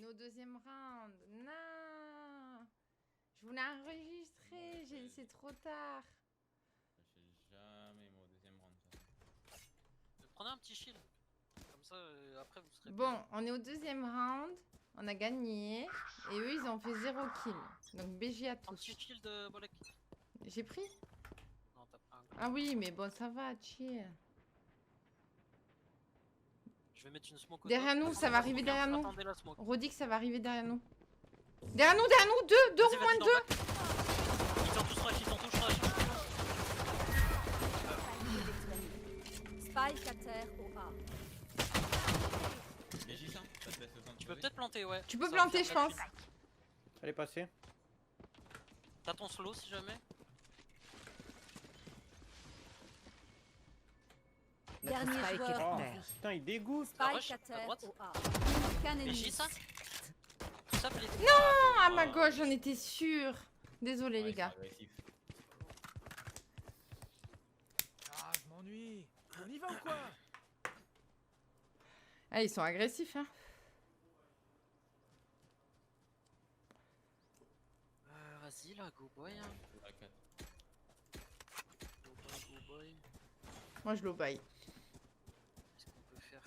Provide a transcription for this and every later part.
est au deuxième round. Non. Je voulais enregistrer. C'est trop tard. Je sais jamais moi au deuxième round. Ça. Prenez un petit shield. Comme ça, après vous serez. Bon, on est au deuxième round. On a gagné. Et eux, ils ont fait 0 kill. Donc BG à Un tous. petit shield, Bolek. J'ai pris? Non, t'as pas un. Ah oui, mais bon, ça va, chill. Je vais mettre une smoke. Derrière nous, ça va arriver derrière nous. Attendez la smoke. Rodic, ça va arriver derrière nous. Derrière nous, deux, Vas-y, moins vas-y, de dans deux. le bac. Ils sont tous rush, ils sont tous rush. Spike à terre au A. Légi ça, ça te laisse le temps de Tu peux poser. peut-être planter, ouais. Tu peux Ça va planter, faire je pense. gratuit. Elle est passée. T'as ton slow si jamais. Dernier Spike joueur est en terre. vie. Putain, il dégoûte. Spike rush, à à terre droite. au A. Aucun ennemi. Légi ça. Ça plaît. Non, à ma gauche, j'en étais sûre. Désolé, Ouais, les gars. c'est agressif. Ah, je m'ennuie. On y va ou quoi? Ah, ils sont agressifs, hein. Vas-y là, go boy. Hein. La 4. Go boy. Moi, je l'obéis. Qu'est-ce qu'on peut faire?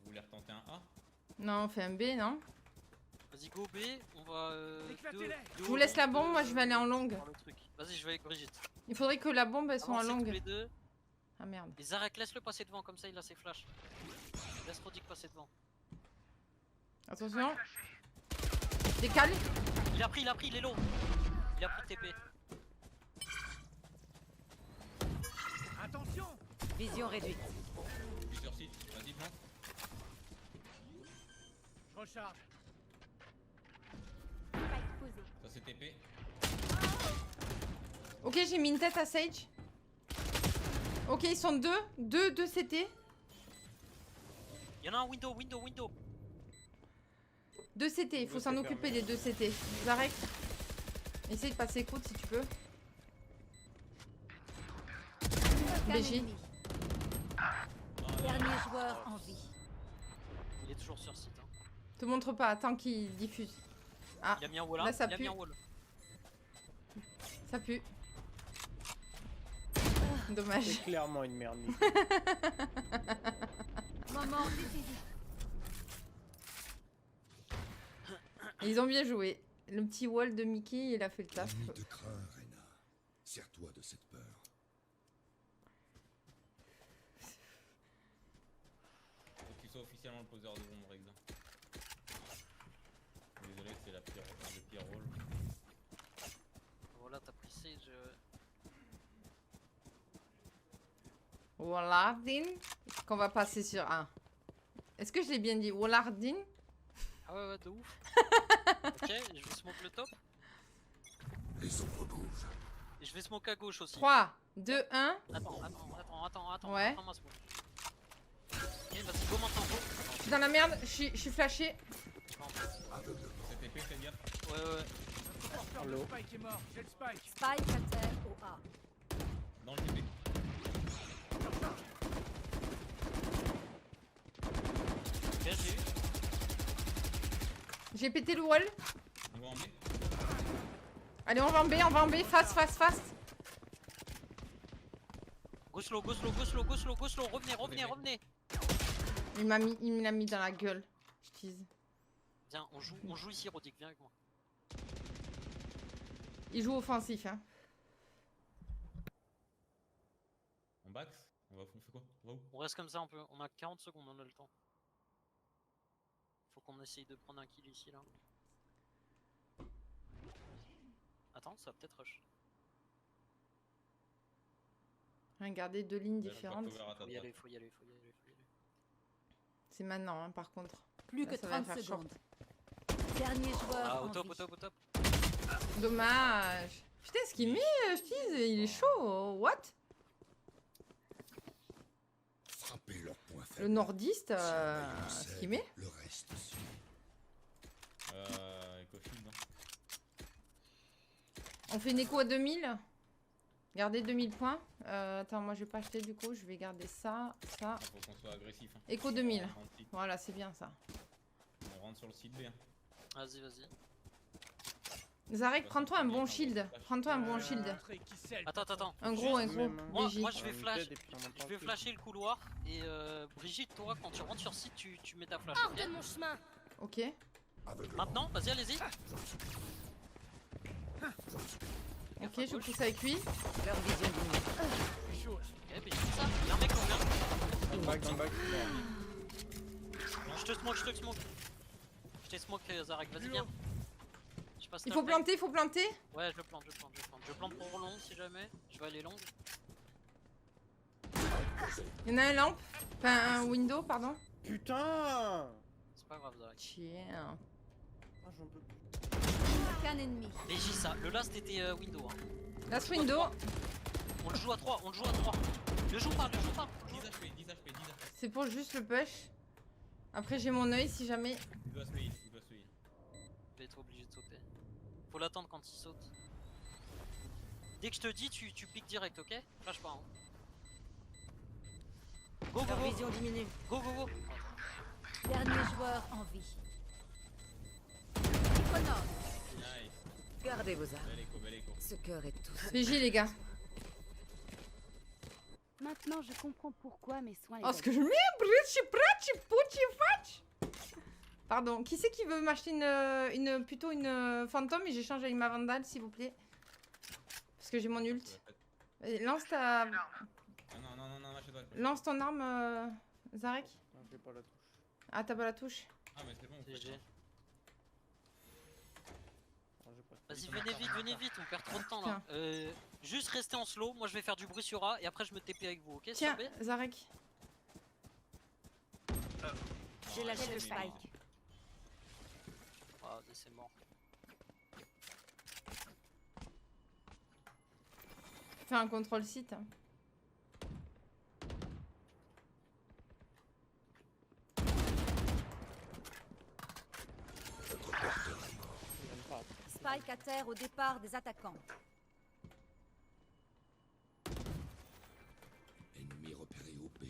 Vous voulez retenter un A? Non, on fait un B, non? Vas-y, go B. On va. Éclatez-les. Je vous laisse la bombe, moi, je vais aller en longue. Vas-y, je vais avec Brigitte. Il faudrait que la bombe, elle soit en Avancez tous longue. les deux. Ah, merde. Et Zarek, laisse-le passer devant, comme ça il a ses flashs. Laisse Rodic passer devant. Attention. Décale. Il a pris, il est low. Il a pris TP. Attention. Vision réduite. Je suis sur site, vas-y plante. Je recharge. Ça c'est TP. Ok, j'ai mis une tête à Sage. Ok, ils sont deux. Deux CT. Il y en a un window. 2 CT, il faut Window, s'en c'est occuper fermé. des 2 CT. Zarek. Essaye de passer écoute si tu peux. Aucun BJ. ennemi. Dernier joueur en vie. Il est toujours sur site. Hein. Te montre pas, attends qu'il diffuse. Ah, Il a mis un wall. là, ça il a pue. mis un wall. ça pue. Dommage. C'est clairement une merde. Nico. Moment décisif. Ils ont bien joué. Le petit wall de Mickey, il a fait le taf. Nul de craint, Reyna. Sers-toi de cette peur. Faut que tu sois officiellement le poseur de bombe, Rex. Désolé, c'est le pire rôle. Voilà, t'as pris Sage. Wallardin. Qu'on va passer sur un. Est-ce que je l'ai bien dit? Wallardin. Ah ouais, de ouf. Ok, je vais smoke le top. Les ombres bougent. Et je vais smoke à gauche aussi. 3, 2, 1. Attends. Ouais. Attends-moi smoke. Ok, vas-y, go maintenant, go. Je suis dans la merde, je suis flashé. C'est TP, fais gaffe. Ouais. Porteur de Allô. Spike est mort. J'ai le Spike. Spike à terre au A. Dans le TP. Bien, j'ai eu. J'ai pété le wall. On va en B. Allez, on va en B, fast. Go slow. Revenez. Il me l'a mis dans la gueule. Je tease. Viens, on joue ici, Rodic, viens avec moi. Il joue offensif, hein. On bax. On fait quoi? On va où? On reste comme ça, on a 40 secondes, on a le temps. Faut qu'on essaye de prendre un kill ici, là. Attends, ça va peut-être rush. Regardez, 2 lignes Ouais, différentes. porte ouvert à ta Faut y aller. droite. C'est maintenant, hein, par contre. Plus Là, que ça va 30 faire secondes. Dernier joueur Ah, en au top. vie. Dommage. Putain, ce qu'il met, je tease, il est chaud. What? Frappez leurs points faibles. Le nordiste, Si un rayon ce cède, qu'il met. le reste suit. Ecofield, hein. On fait une écho à 2000. Gardez 2000 points. Attends, moi je vais pas acheter du coup, je vais garder ça. Faut qu'on soit agressif. Hein. Écho 2000. On rentre site. Voilà, c'est bien ça. On rentre sur le site B. Hein. Vas-y, vas-y. Zarek, prends-toi un bon shield. Prends-toi un bon shield. Montrer qui c'est le Attends, patron. attends. Un gros, un gros. Moi, BJ. moi je vais On flash. t'aide et puis on en Je parle vais plus. flasher le couloir. Et Brigitte, toi, quand tu rentres sur site, tu mets ta flash. Hors ok de mon chemin. Ok. Maintenant, vas-y, allez-y. Ok, je pousse avec lui. Leur vision du Chaud. Ok, Brigitte, ça. Y'a un mec qui revient. Dans le bac. Je te smoke, je te smoke. Je te smoke, Zarek, vas-y, viens. Je sais pas si Il t'as faut le planter, il faut planter. time. Ouais, je plante, je plante, je plante. Je plante pour long si jamais. Je vais aller long. Il y en a un lampe. Enfin, un window, pardon. Putain. C'est pas grave, Zarek. Tiens. Ah, j'en peux plus. Aucun ennemi. BJ, ça. Le last était window. Hein. Last window. On le joue à 3, on le joue à 3. Le joue pas, le joue pas. 10 HP, 10 HP, 10 HP. C'est pour juste le push. Après, j'ai mon œil si jamais. Il doit se heal, il doit se heal. Je vais être obligé de sauter. Faut l'attendre quand il saute. Dès que je te dis, tu piques direct, ok? Flash pas. Hein. Go, go, Leur go. vision diminue. Go, go, go. Dernier joueur en vie. Chrono. Nice. Gardez vos armes. Bel écho, bel écho. Ce cœur est tout. PJ, les gars. Maintenant, je comprends pourquoi mes soins. Oh, ce que je mets. Pardon. Qui c'est qui veut m'acheter plutôt une fantôme et j'échange avec ma vandale, s'il vous plaît? Parce que j'ai mon ult. Lance ta. Non, achète-toi. Lance ton arme, Zarek. Non, j'ai pas la touche. Ah, t'as pas la touche. Ah, mais c'est bon, vous faites GG. ça. Non, j'ai pas. Vas-y, venez vite, on perd trop de temps là. Tiens. Juste restez en slow, moi je vais faire du bruit sur A et après je me TP avec vous, ok? Tiens, Sur B. Zarek. J'ai lâché le mais- spike. Ah, c'est mort. Fais un contrôle site. J'aime pas. Spike à terre au départ des attaquants. Ennemi repéré au B.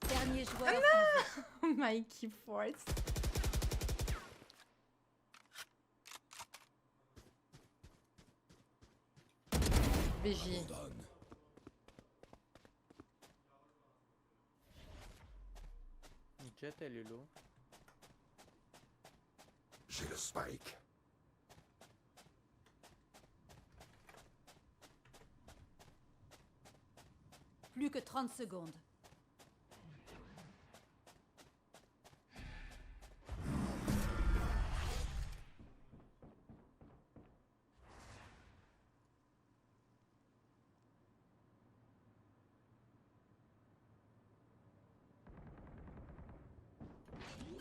Dernier joueur en vie. Mikey Force. BJ. Donne. Jet, elle est low. J'ai le spike. Plus que 30 secondes.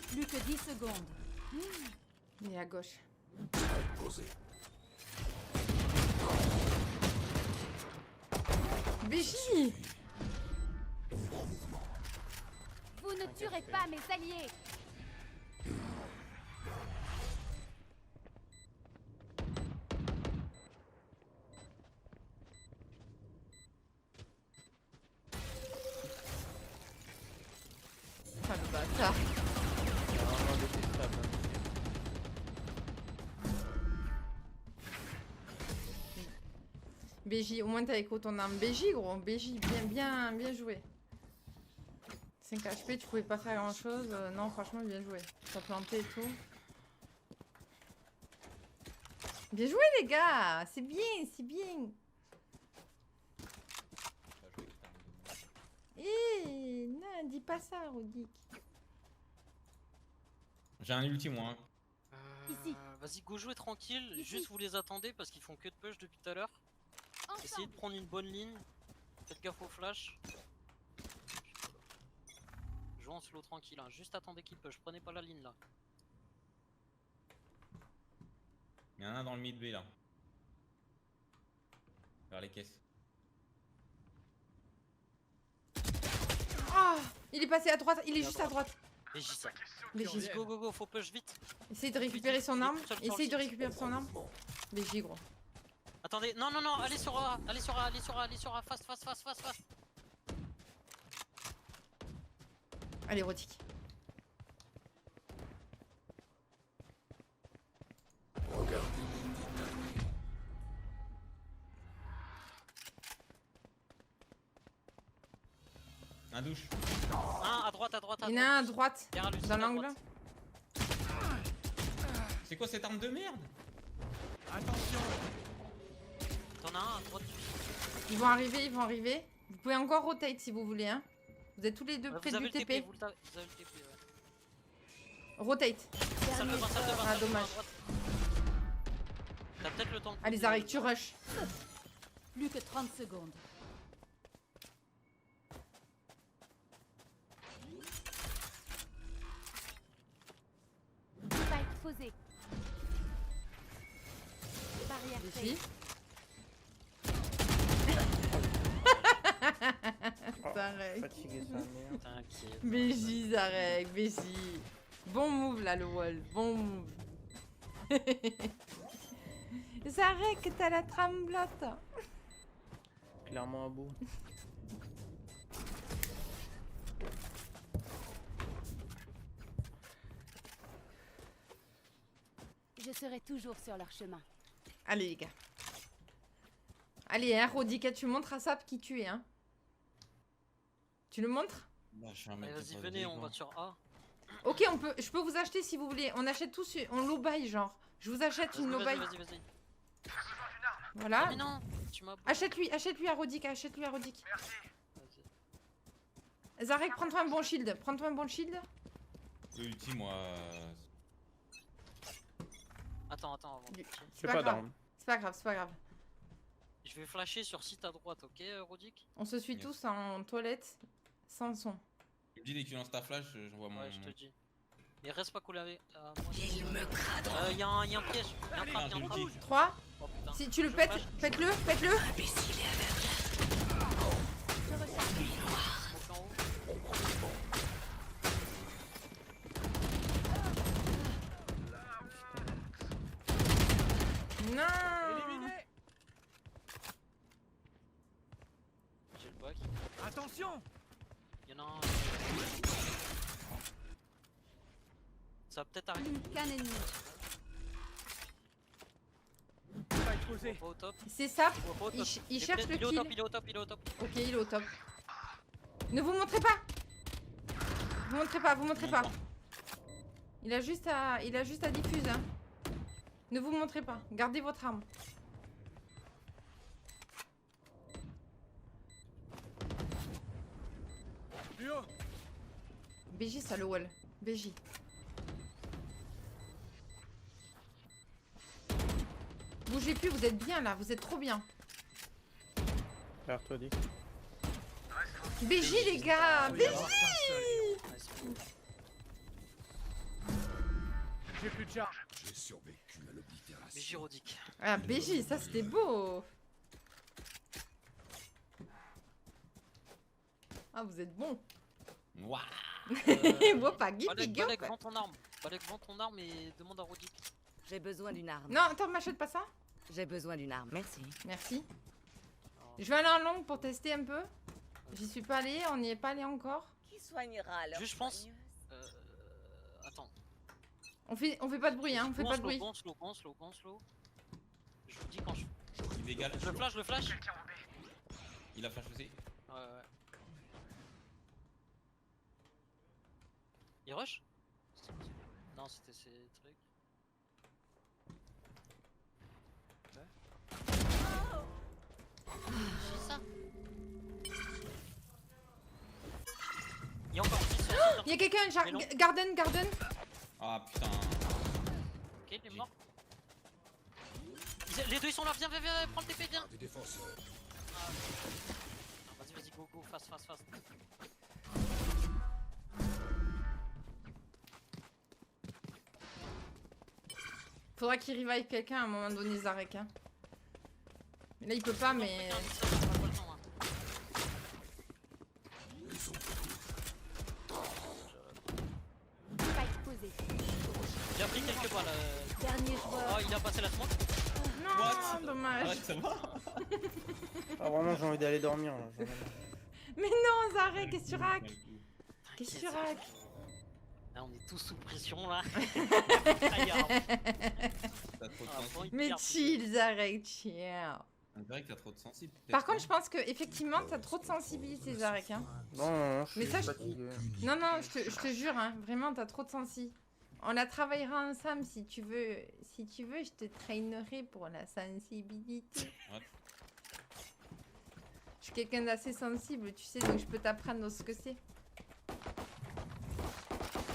Plus que 10 secondes. Il est à gauche. Posé. BJ. Vous ne tuerez pas mes alliés. Ah, le bâtard. Il y a vraiment détestable. BJ, au moins t'as écho ton arme. BJ, gros. BJ, bien joué. 5 HP, tu pouvais pas faire grand chose. Non, franchement, bien joué. T'as planté et tout. Bien joué, les gars. C'est bien, c'est bien. T'as joué extrêmement. Eh, non, dis pas ça, Rudik. J'ai un ulti, moi. Hein. Ici. Vas-y, go jouer tranquille. Ici. Juste vous les attendez parce qu'ils font que de push depuis tout à l'heure. Essayez de prendre une bonne ligne. Faites gaffe au flash. Jouez en slow tranquille. Hein. Juste attendez qu'ils push. Prenez pas la ligne là. Il y en a un dans le mid B là. Vers les caisses. Ah, il est passé à droite. Il est juste à droite. BJ ça. BJ. Go go go, faut push vite. Essaye de récupérer son arme. Vite, sur le Essaye de site. récupérer son arme. BJ, gros. Attendez, non, non, non, allez sur A, allez sur A, allez sur A, allez sur A, fast, fast, fast, fast, fast. Allez, érotique. Regardez. Un douche. Un à droite, à droite, à Il y en a un à droite, Derrière lui, dans à l'angle. droite. C'est quoi cette arme de merde? Attention. T'en as un à droite. Ils vont arriver, ils vont arriver. Vous pouvez encore rotate si vous voulez, hein. Vous êtes tous les deux Ouais, près vous avez du le TP. TP, vous avez le TP, ouais. Rotate. Salle de bain, salle de bain, Ah, salle de bain, dommage. à droite. T'as peut-être le temps de Allez, poser- Zarek, tu rush. Plus que 30 secondes. Spike posé. Barrière Ici. Zarek. Fatigué sa mère. T'inquiète. BJ, Zarek, BJ. Bon move là, le wall. Bon move. Zarek, t'as la tremblote. Clairement à bout. Je serai toujours sur leur chemin. Allez, les gars. Allez, hein, Rodika, tu montres à Sap qui tu es, hein. Tu le montres? Bah, je suis un Allez, mec. vas-y, venez, on va sur A. Ok, je peux vous acheter si vous voulez. On achète tous, on low buy, genre. Je vous achète une low Vas-y, buy. vas-y, vas-y. Voilà. Mais non, tu m'as. Achète-lui à Rodik, achète-lui à Rodik. Zarek, prends-toi un bon shield. Prends-toi un bon shield. Ulti, moi. Attends, avant. C'est J'ai pas pas grave. d'arme. C'est pas grave, c'est pas grave. Je vais flasher sur site à droite, ok, Rodic? On se suit Yes. tous en toilette, sans son. Tu me dis dès que tu lances ta flash, j'envoie mon. Ouais, je te dis. Mais reste pas collé avec. Il me cradre. Y'a un piège. Y'a un trap, y'a un trap. ulti. 3. Oh putain. Si tu le Je pètes, flash. pète-le, pète-le. Smoke en haut. Non. Éliminé. J'ai le bac. Attention. Y'en a un. Ça va peut-être arriver. Plus qu'un ennemi. Spike posé. Pas au top. C'est Sap. Pas au top. Il cherche le Il est au top, kill. il est au top, il est au top. Ok, il est au top. Ne vous montrez pas. Vous montrez pas, vous montrez pas. Il a juste à diffuser. Hein. Ne vous montrez pas. Gardez votre arme. Plus haut. BJ, ça le wall. BJ. Bougez plus, vous êtes bien là, vous êtes trop bien. Vers toi, dit. BJ les gars, Il BJ. va y avoir qu'un seul. Nice. J'ai plus de charge. J'ai survécu à Mais l'oblitération. Girodic. Ah BJ, ça c'était beau. Ah vous êtes bon. Ouah. Moi pas Guy Balek, vends ton arme. Balek, vends ton arme et demande à Rodic. J'ai besoin d'une arme. Non, attends, m'achète pas ça. J'ai besoin d'une arme. Merci. Merci. Je vais aller en long pour tester un peu. J'y suis pas allée, on n'y est pas allé encore. Qui soignera leur Juste, je pense. Attends. On fait pas de bruit, hein, on fait pas de bruit. Gon slow. Je vous dis quand je. Il dégale. Je le flash. Il a flash aussi. Ouais. Il rush? Non, c'était ces trucs. J'ai ça. Il y a encore 10 sur Il y a quelqu'un, genre, Mais non. Garden. Ah putain. Ok, il est mort. Les deux ils sont là, viens, prends le TP, viens. Des défenseurs. Vas-y, go, fast. Faudra qu'il revive quelqu'un à un moment donné, Zarek. Hein. Mais là il peut pas, mais. Spike posé. J'ai pris quelques balles. Dernier joueur. Oh, il a passé la smoke. Non. What dommage. Ah, ça va. Ah, vraiment, j'ai envie d'aller dormir là. j'en ai marre. Mais non, Zarek, qu'est-ce que tu raques? Qu'est-ce que tu T'inquiète. raques? Là, on est tous sous pression là. Regarde. T'as trop de Ah, sensible. bon, Mais hyper chill, Zarek, chill. On dirait que t'as trop de sensible. Par contre, je pense que effectivement, t'as trop de sensibilité, Zarek. Hein. Non, je Mais suis ça, je- fatigué. Non, non, je te jure, hein, vraiment, t'as trop de sensi. On la travaillera ensemble si tu veux. Si tu veux, je te trainerai pour la sensibilité. Ouais. Je suis quelqu'un d'assez sensible, tu sais, donc je peux t'apprendre ce que c'est.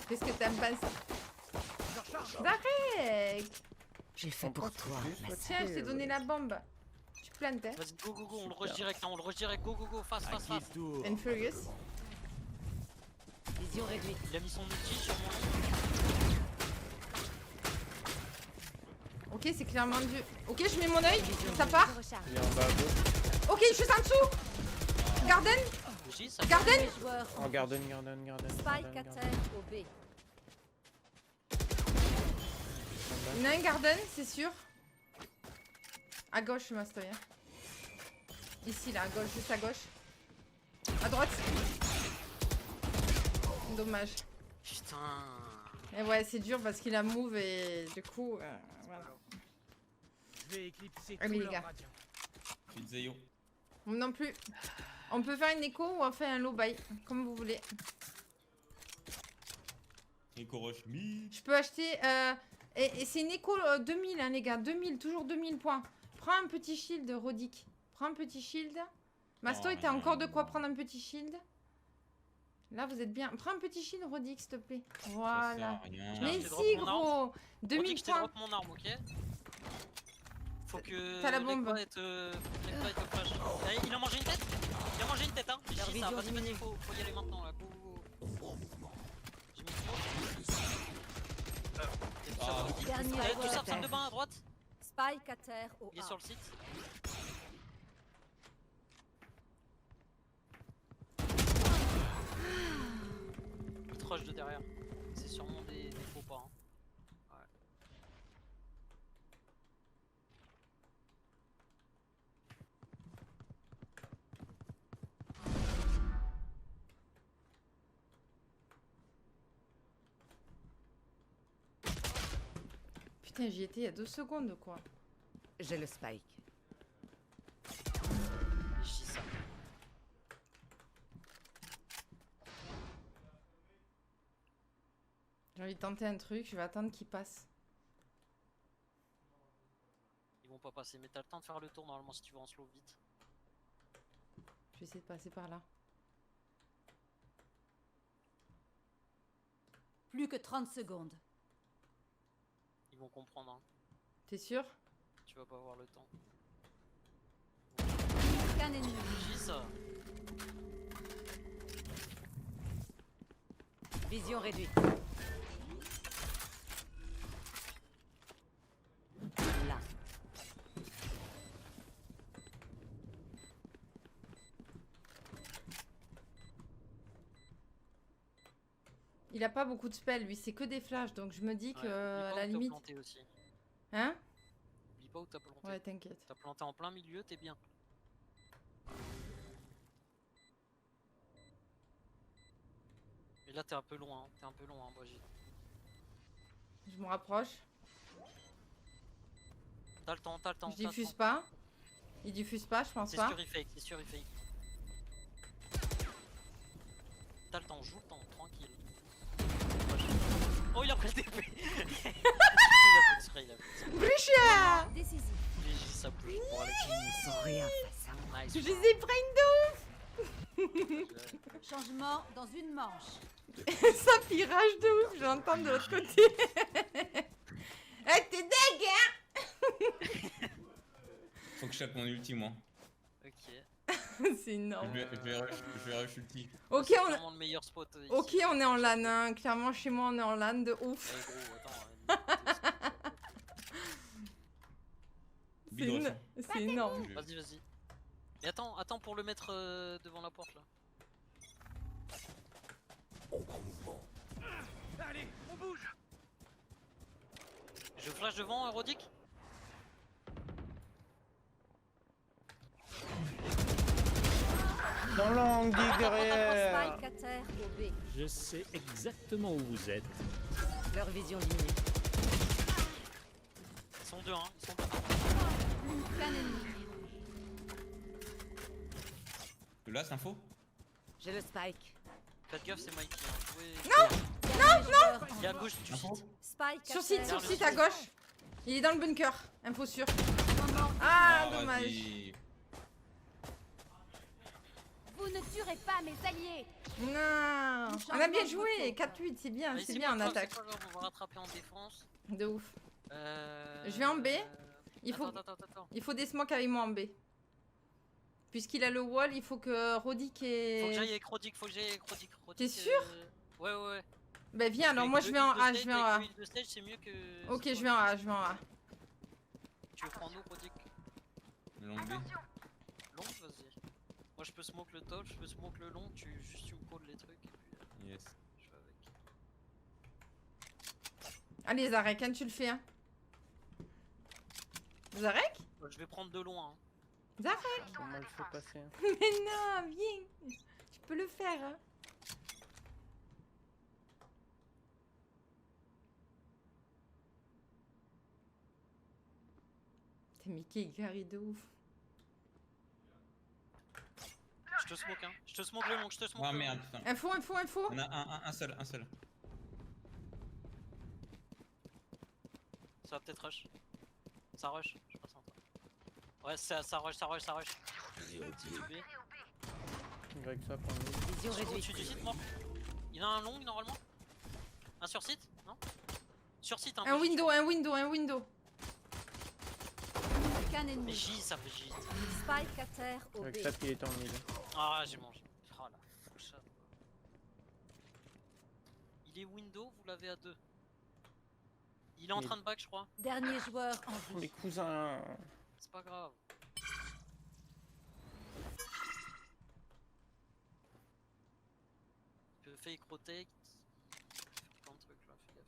Qu'est-ce que t'aimes pas? Zarek! J'ai fait pour toi. Tiens, je t'ai donné la bombe. Tu plantes, hein? Vas-y, go, go, go, on le rush direct, hein, on le rush direct, go, go, go, fast, fast, fast. And Furious. Vision réduite. Il a mis son ulti sur moi. Ok, c'est clairement du. Ok, je mets mon oeil, ça part. Je recharge. Il est en bas à gauche. Ok, je suis en dessous. Garden, Bougie, ça Garden. Les joueurs Oh, garden, garden, garden. Spike garden, à garden. terre au B. Il y en a un Garden, c'est sûr. À gauche, Mastoya. Ici, là, à gauche, juste à gauche. À droite. Dommage. Putain. Et ouais, c'est dur parce qu'il a move et du coup, voilà. Je vais éclipser Allez, tout les leur gars. radiant. Pizzeyo. Non plus. On peut faire une écho ou on fait un low buy, comme vous voulez. Echo Rush. Mi. Je peux acheter. Et c'est une écho 2000, hein, les gars. 2000, toujours 2000 points. Prends un petit shield, Rodic. Prends un petit shield. Masto, Oh, t'as non, encore de quoi non. prendre un petit shield. Là, vous êtes bien. Prends un petit shield, Rodic, s'il te plaît. Ça sert Voilà. à rien. Mais je te drop si, mon gros. On 2000 dit que je te points. drop mon arme, ok? Faut que. T'as la bombe. Lekba ait te flash. Eh, il a mangé une tête? Il a mangé une tête, hein? J'ai Leur dit ça, vision vas-y, diminue. faut y aller maintenant là, go, go, go. J'ai mis le smoke. Ah, Dernier Eh, tout joueur ça, à salle de terre. bain à droite. Spike à terre au Il est A. sur le site. Il te rush de derrière. C'est sûrement des faux pas. Hein. Ouais. Putain, j'y étais il y a 2 secondes, quoi. J'ai le spike. Je dis ça. J'ai envie de tenter un truc, je vais attendre qu'il passe. Ils vont pas passer, mais t'as le temps de faire le tour normalement si tu veux en slow vite. Je vais essayer de passer par là. Plus que 30 secondes. Ils vont comprendre, hein. T'es sûr? Tu vas pas avoir le temps. Qu'un ennemi. Je dis ça. Vision réduite. Là. Il a pas beaucoup de spells, lui, c'est que des flashs, donc je me dis que Ouais, oublie à pas la où t'as limite. planté aussi. Hein? Oublie pas où t'as planté. Ouais, t'inquiète. T'as planté en plein milieu, t'es bien. Mais là t'es un peu loin, t'es un peu loin, Brigitte. Je me rapproche. T'as le temps, t'as le temps. Je diffuse pas. Il diffuse pas, je pense C'est pas. sûr, il fake, c'est sûr, il fake. T'as le temps, joue le temps, tranquille. Oh, il a pris le TP. Il a fait exprès, il a fait exprès. Bluchia! Décisif. J'ai dit ça bouge pour aller. Sans rien face à moi. Nice. Je les ai brain Changement dans une manche. de ouf! Ça pirage de ouf, j'entends de l'autre côté. Eh, t'es deg, hein? Faut que je chope mon ulti, moi. Ok. C'est énorme. Je vais rush ulti. Ok, C'est on... vraiment le meilleur spot. Ici. Ok, on est en LAN, hein. Clairement, chez moi, on est en LAN de ouf. Eh gros, attends. C'est Big rush, hein. c'est énorme. Vas-y, vas-y. Mais attends pour le mettre devant la porte là. Allez, on bouge. Je flash devant, Rodic. dans l'angle, Dick, Spike derrière. à terre au B. Je sais exactement où vous êtes. Leur vision limitée. Ils sont deux, hein. Ils sont deux. Plus qu'un ennemi. Là, c'est info. J'ai le spike. Faites gaffe, c'est Mikey. Hein. Jouez- Dernier joueur en Il est à vie. gauche du Info. site. Spike à Sur site, terre. sur site à gauche. Il est dans le bunker. Info sûr. Moment. Ah, Ah, dommage. vas-y. Vous ne tuerez pas mes alliés. Non. On a bien joué. 4-8, c'est bien, Mais c'est c'est bien pas en grave, attaque. c'est pas grave, on va rattraper en défense. De ouf. Euh... Je vais en B. Il faut, Attends. il faut des smokes avec moi en B. Puisqu'il a le wall, il faut que Rodic et... Faut que j'aille avec Rodic, faut que j'aille avec Rodic. T'es sûr Ouais. Bah viens alors, moi je vais en A, je vais en A. De stage, c'est mieux que... Ok, je vais en A, je vais en A. Tu veux prendre nous, Rodic? Long B. Long, vas-y. Moi je peux smoke le top, je peux smoke le long, tu me calls les trucs et puis Yes. je vais avec. Allez Zarek, hein, tu le fais hein. Zarek? Je vais prendre de loin. Hein. Zarek? Comment il faut passer hein. Mais non, viens. Tu peux le faire hein. T'es Mickey, il carry de ouf. Je te smoke, hein. Je te smoke le long, je te smoke Ah le long. merde, putain. Info. On a un seul. Ça va peut-être rush. Ça rush, je passe en temps. Ouais, ça rush. Rien dit. B. Greg, ça pour nous. Vision Au-dessus réduite. du site, mort. Il a un long normalement. Un sur site? Non? Sur site, hein. Un window. Plus qu'un Mais ennemi. J, ça fait J. Spike à terre au B. Greg, ça il est en mid. Ah, j'ai mangé. Oh la full shot. Il est window, vous l'avez à 2. Il est en Mais- train de back, je crois. Dernier joueur en Les vie. cousins. C'est pas grave. Il peut fake rotate. Plein de trucs là, fais gaffe.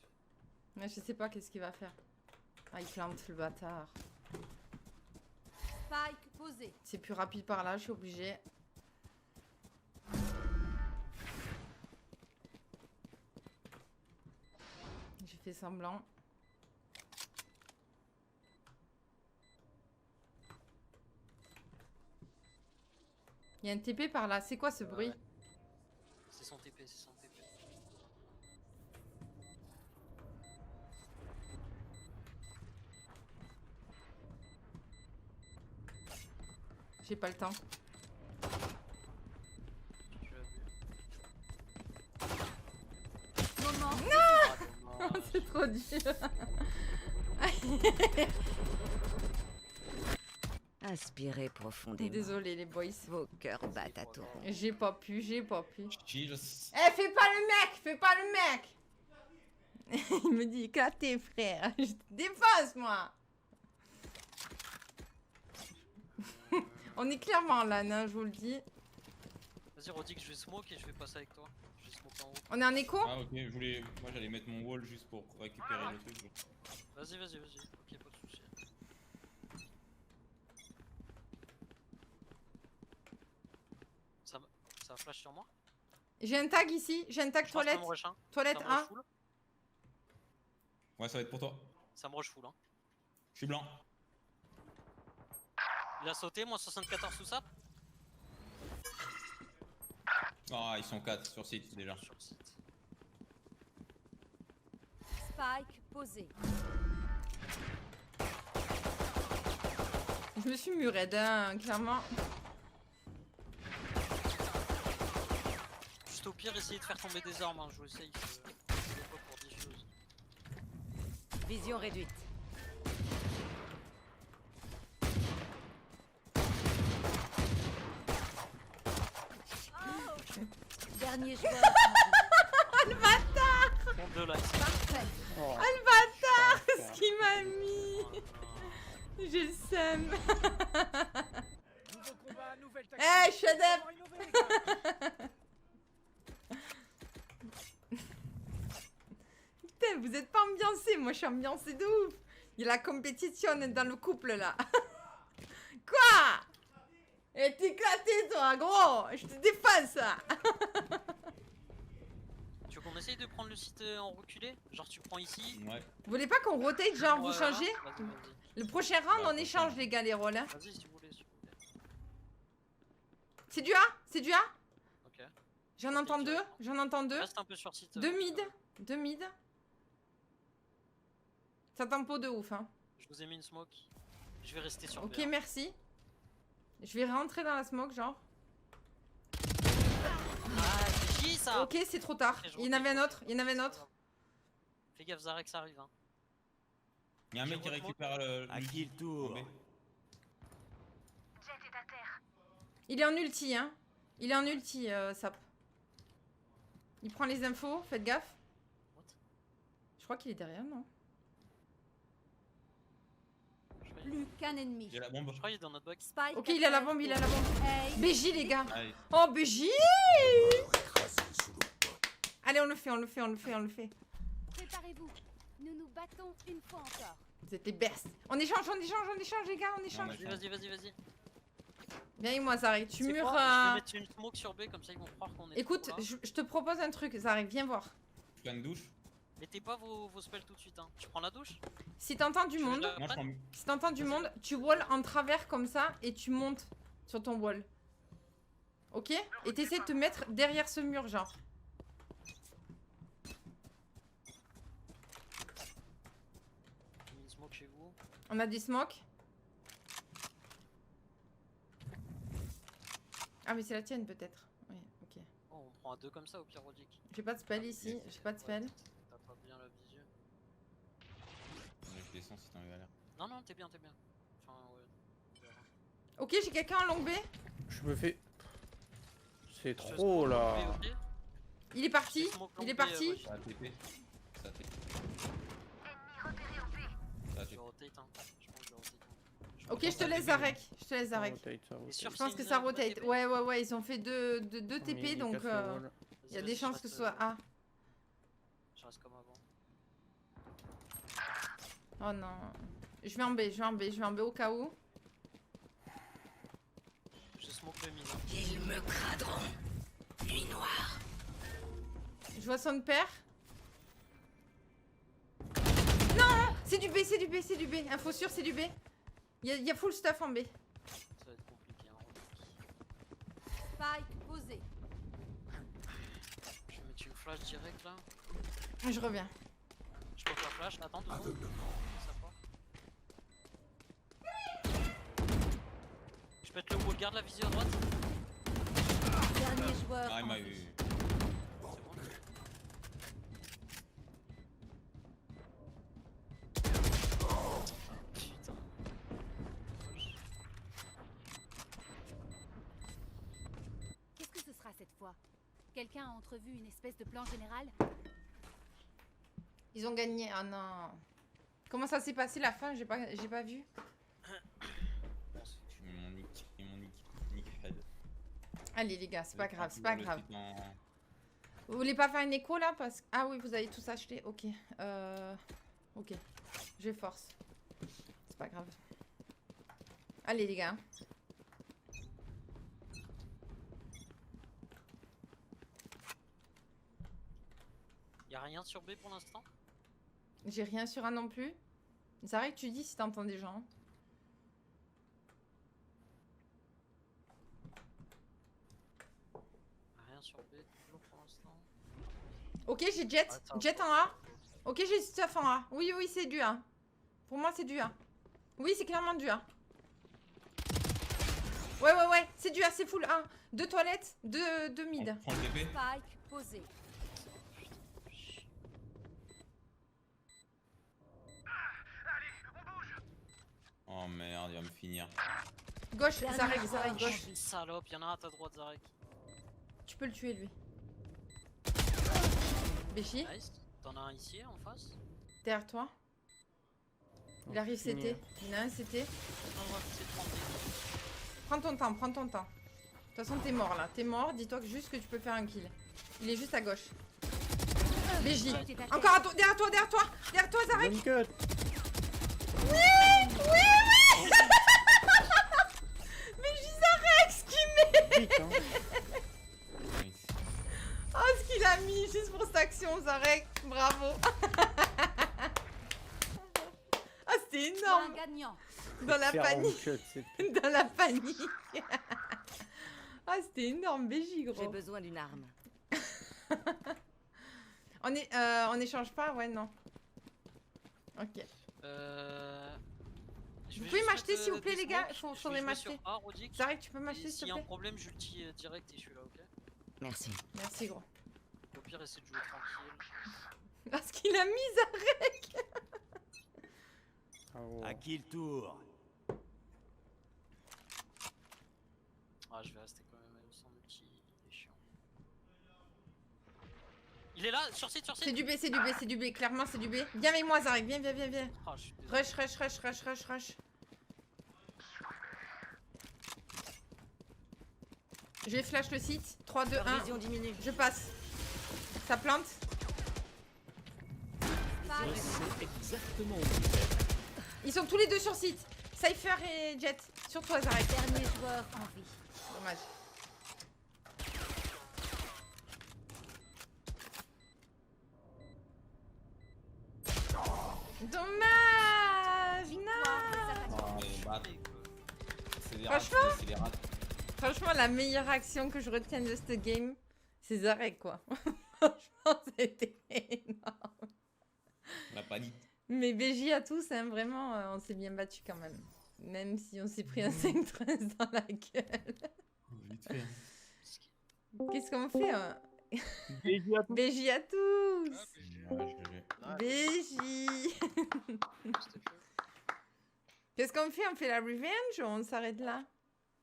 Mais je sais pas qu'est-ce qu'il va faire. Ah, il plante le bâtard. Spike posé. C'est plus rapide par là, je suis obligée. J'ai fait semblant. Il y a un TP par là. C'est quoi ce bruit? C'est son TP, c'est son TP. J'ai pas le temps. Tu l'as vu. Moment. Ah, dommage. C'est trop dur. Inspirez profondément. Désolée les boys. Vos cœurs battent à tour. J'ai pas pu. Cheers. Eh, fais pas le mec. Il me dit éclaté, frère. Je te défonce, moi. On est clairement là, hein, je vous le dis. Vas-y, Rodic, je vais smoke et je vais passer avec toi. Je vais smoke en haut. On est en écho? Ah ok, moi j'allais mettre mon wall juste pour récupérer le truc. Vas-y. Ok, pas de soucis. Ça flash sur moi? J'ai un tag ici. J'ai un tag Je pense que toilette. ça me rush, hein. Toilette Ça me rush 1. full. Ouais, ça va être pour toi. Ça me rush full, hein. Je suis blanc. Il a sauté, moins 74 sous ça. Ah, ils sont 4 sur site déjà. Sur le site. Spike posé. Je me suis murée d'un, clairement. Juste au pire, essayer de faire tomber des armes, hein. Je vous essaye. Je vais pas pour diffuse. Vision réduite. Dernier joueur en vie. Compte de like. Parfait. Oh, Ah, le bâtard! putain. Ce qu'il m'a mis! J'ai le seum. Nouveau combat, nouvelle tactique. Eh, shut up! Encore innové, les gars. Putain, vous êtes pas ambiancés, moi je suis ambiancée de ouf. Il y a la compétition dans le couple là. Quoi? Et t'es éclaté, toi, gros. Je te défonce, ça. Tu veux qu'on essaye de prendre le site en reculé? Genre tu prends ici. Ouais. Vous voulez pas qu'on rotate, genre, vous Ouais, changez? vas-y, vas-y. Le prochain round, Ouais, on échange, les gars, les rôles. Hein. Vas-y si vous voulez, si vous voulez. C'est du A? C'est du A? Ok. J'en Ok, entends tu deux. vas. J'en entends deux. Reste un peu sur site. Deux mid. Deux mid. Ça tempo de ouf, hein. Je vous ai mis une smoke. Je vais rester sur Ok, B, hein. merci. Je vais rentrer dans la smoke, genre. Ah, c'est qui ça? Ok, c'est trop tard. Ok, je Il y en avait un rotate. autre. Il y en avait un autre. Fais gaffe, Zarek, ça arrive. Hein. Y'a un mec qui récupère le. À qui le tour? B. Il est en ulti, hein. Il est en ulti, Sap. Il prend les infos, faites gaffe. What? Je crois qu'il est derrière, non? Plus qu'un ennemi. J'ai la bombe. Je crois qu'il est dans notre box. Spike. Ok, il a la bombe, il a la bombe. Hey. BJ, les gars. Allez. Oh, BJ. Allez, on le fait, on le fait, on le fait, on le fait. Préparez-vous. Nous nous battons une fois encore. Vous êtes les best. On échange, on échange, on échange, les gars, on échange. Ouais. Vas-y, vas-y, vas-y. Viens avec moi, Zarek. Tu C'est mures. quoi Je vais mettre une smoke sur B comme ça ils vont croire qu'on est. Écoute, trop là. je te propose un truc, Zarek, viens voir. Je fais une douche. Mettez pas vos spells tout de suite. Hein. Tu prends la douche? Si t'entends du Tu veux monde, la Moi je prendre? prends. si t'entends du monde, tu wall en travers comme ça et tu montes sur ton wall. Ok? Et t'essaies de te mettre derrière ce mur, genre. J'ai mis une smoke chez vous. On a des smokes. Ah, mais c'est la tienne peut-être. Oui, ok. Oh, on prend à deux comme ça au pire, Rodic. J'ai pas de spell ici, j'ai pas de spell. T'as pas bien la visu. Je descends si t'es en galère. Non, non, t'es bien, t'es bien. Enfin, ouais. on verra. Ok, j'ai quelqu'un en long B. Je me fais. C'est Je te trop smoke là. long B, ok? Il est parti. Je te smoke long Il est B, parti. ouais, Ça a TP. Ça a TP. Ça a je TP. rotate, hein. Je pense que je rotate. Ok, je te laisse Zarek. Je te laisse Ça Zarek. rotate, ça rotate. sûr Je pense que c'est ça une rotate. TP. Ouais, ouais, ouais, ils ont fait deux TP Mais il donc casse le wall. il y a des chances que ce soit A. Je reste comme avant. Oh non. Je vais en B, je vais en B, je vais en B au cas où. Je smoke le mid. Hein. Ils me craderont. Nuit noire. Je vois son père. Non, c'est du B, c'est du B, c'est du B. Info sûre, c'est du B. Il y a full stuff en B. Ça va être compliqué. Hein, Rodic. Spike posé. Je vais mettre une flash direct là. Je reviens. Je peux faire flash. Attends 2 secondes. Ça part. Je peux être le wall, garde la vision à droite. Dernier joueur. Ah, il en m'a vie. eu. C'est bon. Putain. Qu'est-ce que ce sera cette fois? Quelqu'un a entrevu une espèce de plan général? Ils ont gagné. Oh non. Comment ça s'est passé la fin? J'ai pas vu. Nick head. Allez les gars, c'est pas grave, c'est Toujours pas le grave. site en- Vous voulez pas faire une écho là parce que... Ah oui, vous avez tous acheté. Ok. Ok. Je force. C'est pas grave. Allez les gars. Y'a rien sur B pour l'instant? J'ai rien sur un non plus. C'est vrai que tu dis si t'entends des gens. Rien sur B toujours pour l'instant. Ok, j'ai Jet. Attends. Jet en A. Ok, j'ai stuff en A. Oui, oui, c'est du A. Pour moi, c'est du A. Oui, c'est clairement du A. Ouais, ouais, ouais. C'est du A, c'est full A. 2 toilettes, 2 mid. On prend le TP. Spike posé. Oh merde, il va me finir. Gauche, Dernier Zarek, joueur Zarek, en gauche. vie. Salope, y'en a un à ta droite, Zarek. Tu peux le tuer, lui. Béchi, Nice. T'en as un ici en face? derrière toi. Il arrive Fini, CT. hein. Il y en a un CT. Non, moi, c'est 30. Prends ton temps, prends ton temps. De toute façon, t'es mort là. T'es mort, dis-toi que juste que tu peux faire un kill. Il est juste à gauche. BJ. Encore à toi, derrière toi, derrière toi. Derrière toi, Zarek. One cut. BJ Zarek, Zarek, bravo. Ah, c'était Un énorme. gagnant. Dans la Faire en panique. cut, c'est- Dans la panique. Ah, c'était énorme, BJ, J'ai gros. besoin d'une arme. On échange pas? Ouais, non. Ok. Je Vous vais pouvez juste m'acheter, mettre, s'il vous plaît, des les gars? smokes. Faudrait Je vais jouer sur m'acheter. A, Rodic. Zarek, tu peux Et m'acheter, s'il s'il te y a un plaît? problème, j'ulti direct et je suis là, ok? Merci. Merci, gros. Au pire, essaie de jouer tranquille. Parce qu'il a mis Zarek. Ah, ouais. À qui le tour? Ah, je vais rester quand même sans multi, il est chiant. Il est là, sur site, C'est du B, c'est du B, c'est du B. Clairement, c'est du B. Viens avec moi, Zarek. Viens, viens, viens, viens. Ah, je suis désolé. Rush. Je vais flash le site. 3, 2, 1. Vision diminue. Je passe. Ça plante. Je sais exactement où vous êtes. Ils sont tous les deux sur site. Cypher et Jet. Sur toi, Zarek. Dernier joueur en vie. Dommage. Dommage. Non. Oh, les bâtards. C'est des Franchement ratés, c'est des ratés. Franchement, la meilleure action que je retienne de ce game, c'est Zarek, quoi. Franchement, c'était énorme. La panique. Mais BJ à tous, hein, vraiment, on s'est bien battu quand même. Même si on s'est pris un 5-13 dans la gueule. Vite fait. Hein. Qu'est-ce qu'on fait hein BJ à tous. BJ à tous. Ouais, je l'ai. BJ. Qu'est-ce qu'on fait? On fait la revenge ou on s'arrête là?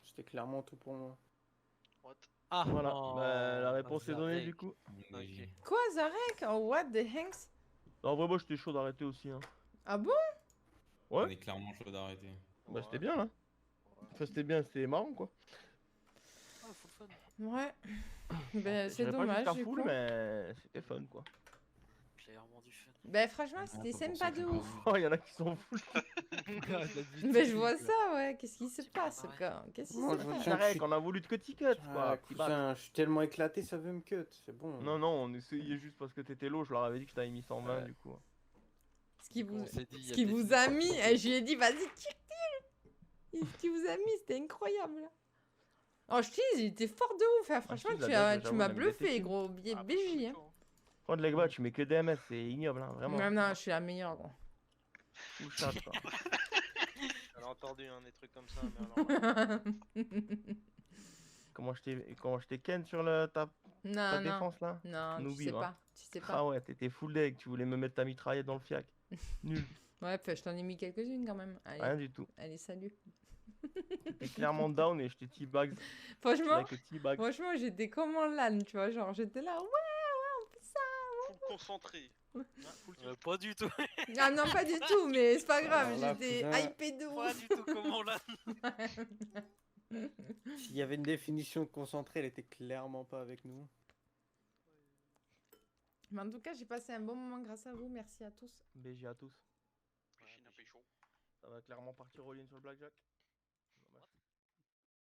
C'était clairement tout pour moi. Ah, Voilà, oh, bah, la réponse est donnée Zarek. du coup. Ok. Quoi, Zarek? Oh, what the hanks? En vrai, moi j'étais chaud d'arrêter aussi. Hein. Ah bon? Ouais. On est clairement chaud d'arrêter. Bah, c'était bien là. Enfin, c'était bien, c'était marrant quoi. Ah, full fun. Ouais. Ben, c'est J'irais pas dommage, jusqu'à du full, coup. mais c'était fun quoi. Clairement du fun. Ben, franchement, c'était Ah, pour sympa ceux de qui ouf. posent. Oh, y'en a qui sont full. Ben, je vois ça, ouais. Qu'est-ce qui se passe, pareil. quoi? Qu'est-ce qui Moi, se je passe? retiens que on a voulu que t'y cut quoi. Ah, cousin, je suis tellement éclaté, ça veut me cut, c'est bon. Non, non, on essayait juste parce que t'étais low, je leur avais dit que je t'avais mis 120 Ouais. du coup. Ce qui vous, On s'est dit, il y ce a qui des vous filles a pas mis, trop et je lui ai dit, vas-y, tire. Ce qui vous a mis, c'était incroyable. Oh, je te dis, il était fort de ouf. Hein. Franchement, si, la tu, blague, tu j'avoue, m'as elle me bluffé, déteste. gros. BJ. Hein. Prends de l'egba, tu mets que DMS, c'est ignoble, hein, vraiment. Non, non, je suis la meilleure, gros. Full chat, quoi. Elle a entendu des trucs comme ça, mais alors. Comment je t'ai ken sur ta Non, non. défense là? Non, Nous tu sais vivre, pas. hein. Tu sais pas. Ah ouais, t'étais full deck, tu voulais me mettre ta mitraillette dans le fiac. Nul, Ouais, je t'en ai mis quelques-unes quand même. Allez, rien du tout. allez, salut. T'étais clairement down et je t'ai teabag. Franchement, Avec teabag. franchement, j'étais comme en LAN, tu vois. Genre, j'étais là, ouais, on fait ça. Faut me concentrer. Pas du tout. Ah non, pas du tout, mais c'est pas grave. Alors là, J'étais cousin, hypé de Pas ouf. du tout comment là. S'il y avait une définition de concentré, elle était clairement pas avec nous. Mais en tout cas, j'ai passé un bon moment grâce à vous. Merci à tous. BG à tous. Ça va clairement partir all-in sur le blackjack.